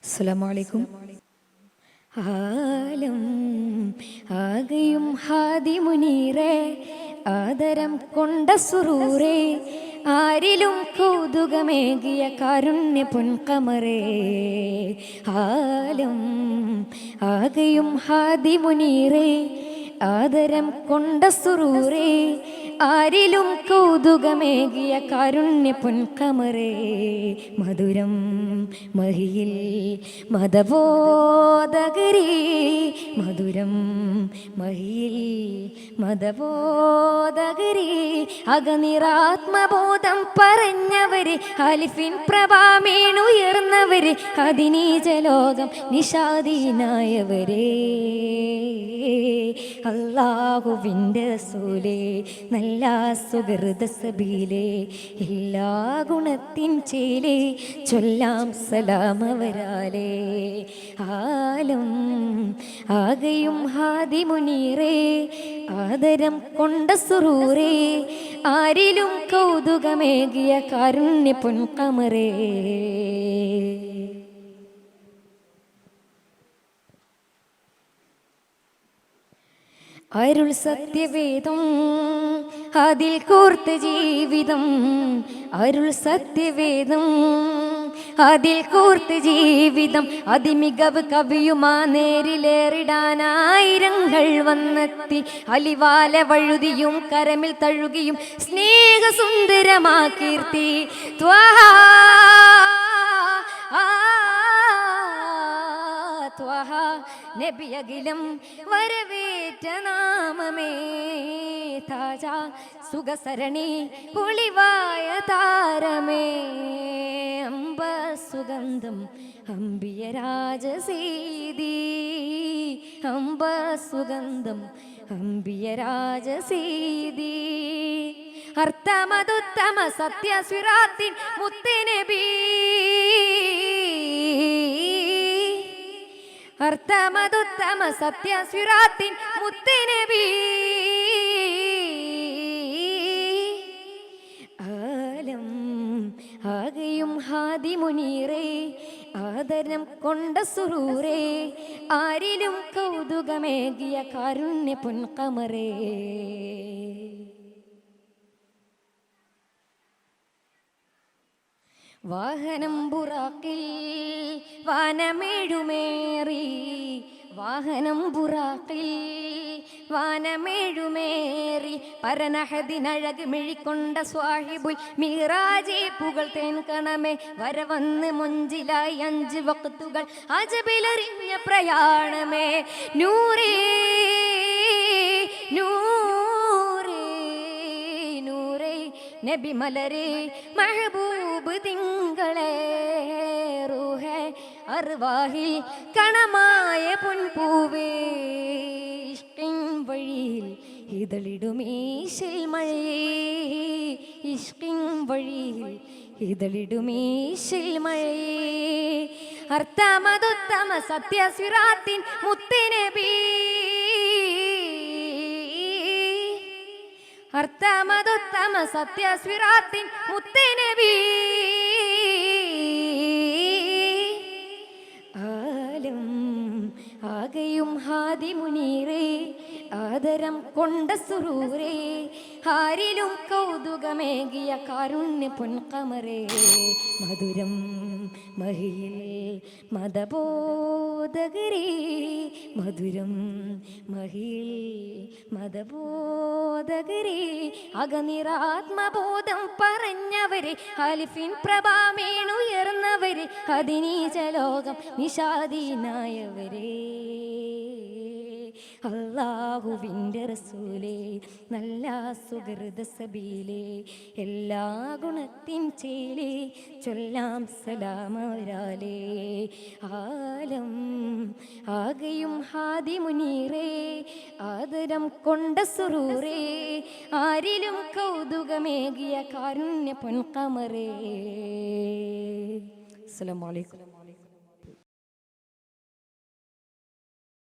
അസ്സലാമു അലൈക്കും. ആലം ആകെയും ഹാദി മുനീറേ, ആദരം കൊണ്ട സുറൂറേ, ആരിലും കൗതുകമേകിയ കാരുണ്യ പൊൻകമറേ. ആലം ആകെയും ഹാദി മുനീറേ, ആദരം കൊണ്ട സുറൂറേ, ആരിലും കൗതുകമേകിയ കാരുണ്യ പൊൻകമറേ. മധുരം മഹിയിൽ മതബോധകരേ, മധുരം മഹിയിൽ മതബോധകരേ, അകനിറാത്മബോധം പറഞ്ഞവര്, അലിഫിൻ പ്രഭാമേണുയർന്നവര്, അതിനീജലോകം നിഷാദീനായവരേ. അല്ലാഹുവിൻ്റെ റസൂലേ, നല്ല സുഹൃദ സബീലേ, എല്ലാ ഗുണത്തിൻ ചേലേ, ചൊല്ലാം സലാമവരാലേ. ആലം ആകെയും ഹാദി മുനീറേ, ആദരം കൊണ്ട സുറൂറേ, ആരിലും കൗതുകമേകിയ കാരുണ്യ പൊൻകമറേ. അരുൾ സത്യവേദം അതിൽ കോർത്ത ജീവിതം, അരുൾ സത്യവേദം അതിൽ കോർത്ത ജീവിതം, അതിമികവ് കവിയുമാ നേരിലേറിടാനായിരങ്ങൾ വന്നെത്തി, അലിവാല വഴുതിയും കരമിൽ തഴുകിയും സ്നേഹസുന്ദരമാ കീർത്തി. നബിയകിലം വരവേറ്റ നാമമേ, താജ സുഖസരണി ഒളിവായ താരമേ, അമ്പ സുഗന്ധം അമ്പിയ രാജസീതി, അമ്പ സുഗന്ധം അമ്പിയ രാജസീതി. അർത്ഥമതുത്തമ സത്യസ്വിരാത്തിൻ മുത്തനബി, അർത്ഥമതുത്തമ സത്യസ്വിരാത്തിൻ മുത്തനബി. ആലം ആകെയും ഹാദി മുനീറേ, ആദരം കൊണ്ട സുറൂറേ, ആരിലും കൗതുകമേകിയ കാരുണ്യ പൊൻകമറേ. വാഹനം ബുറാക്കിൽ വാനമേഴുമേറി, വാഹനം ബുറാക്കിൽ വാനമേഴുമേറി, പരനഹദിനഴക് മിഴിക്കൊണ്ട സ്വാഹിബുൽ മിറാജി പുകൾ തേൻ കണമേ, വരവന്ന് മൊഞ്ചിലായി 5 വക്തുകൾ അജബിലറിഞ്ഞ പ്രയാണമേ. നൂറേ നൂറേ നൂറേ നബി മലരേ, മഹബൂബ് തിങ്കളേ, റൂഹേ അർവാഹിൽ കണമായ പൊൻപൂവേ, ഇഷ്കിൻ വഴിയിൽ ഇതളിടുമീശിൽ മഴയേ, ഇഷ്കിൻ വഴിയിൽ ഇതളിടുമീശിൽ മഴയേ. അർത്ഥമതുത്തമ സത്യസ്വിരാത്തിൻ മുത്തനബി, അർത്ഥമതുത്തമ സത്യസ്വിരാത്തിൻ മുത്തനബി. ആലം ആകെയും ഹാദി മുനീറേ, ആദരം കൊണ്ട സുറൂറേ, ആരിലും കൗതുകമേകിയ കാരുണ്യ പൊൻകമറേ. മധുരം മഹിയിൽ മതബോധകരേ, മധുരം മഹിയിൽ മതബോധകരേ, അകനിറാത്മബോധം പറഞ്ഞവര്, അലിഫിൻ പ്രഭാമേണുയർന്നവര്, അതിനീജലോകം നിഷാദീനായവരേ. അല്ലാഹുവിൻ്റെ റസൂലേ, നല്ല സുഹൃദ സബീലേ, എല്ലാ ഗുണത്തിൻ ചേലേ, ചൊല്ലാം സലാമവരാലേ. ആലം ആകെയും ഹാദി മുനീറേ, ആദരം കൊണ്ട സുറൂറേ, ആരിലും കൗതുകമേകിയ കാരുണ്യ പൊൻകമറേ. അസ്സലാമു അലൈക്കും.